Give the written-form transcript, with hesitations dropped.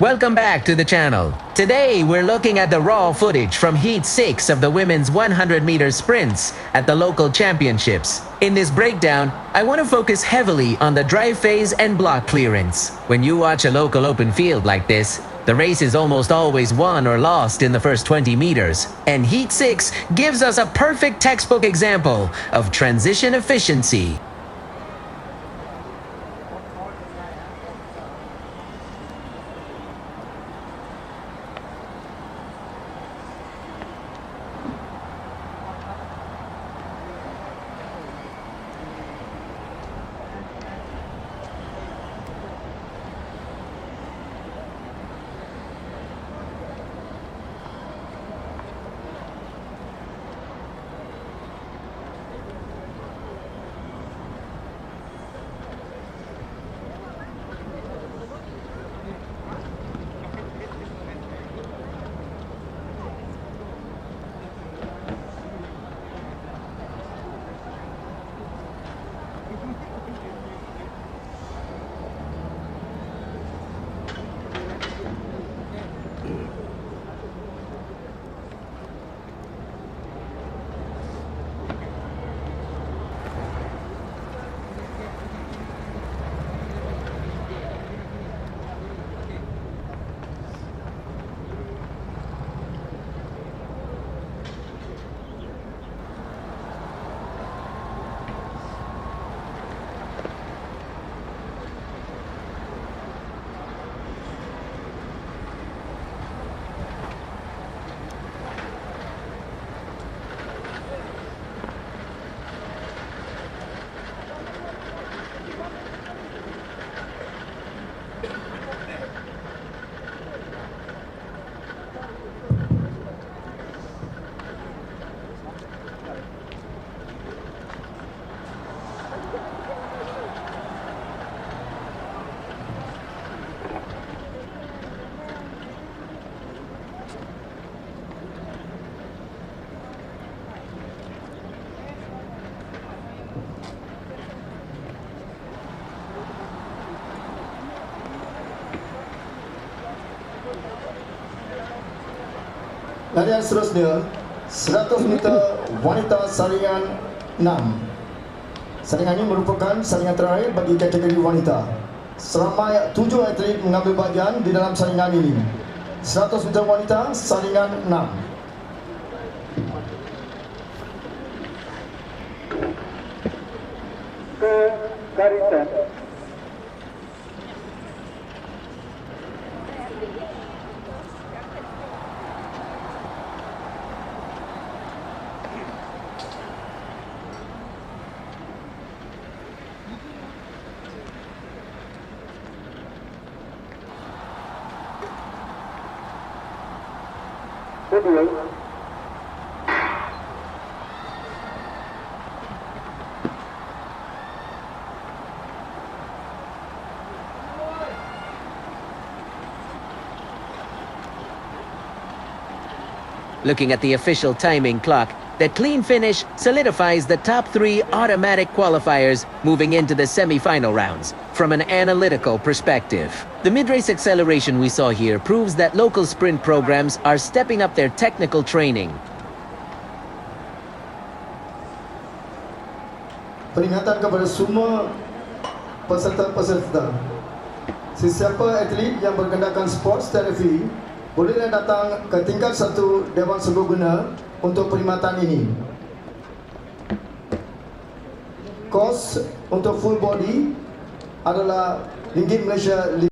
Welcome back to the channel. Today, we're looking at the raw footage from Heat 6 of the women's 100-meter sprints at the local championships. In this breakdown, I want to focus heavily on the drive phase and block clearance. When you watch a local open field like this, the race is almost always won or lost in the first 20 meters. And Heat 6 gives us a perfect textbook example of transition efficiency. Larian seterusnya 100 meter wanita saringan 6. Saringan ini merupakan saringan terakhir bagi kategori wanita. Seramai 7 atlet mengambil bahagian di dalam saringan ini. 100 meter wanita saringan 6. Ke garisan. Kedua. Looking at the official timing clock, that clean finish solidifies the top 3 automatic qualifiers moving into the semi-final rounds. From an analytical perspective, the mid-race acceleration we saw here proves that local sprint programs are stepping up their technical training. Peringatan kepada semua peserta-peserta. Sesiapa atlet yang berkendakan sports therapy bolehlah datang ke tingkat 1 Dewan Serbaguna untuk perkhidmatan ini. Kos untuk full body adalah RM5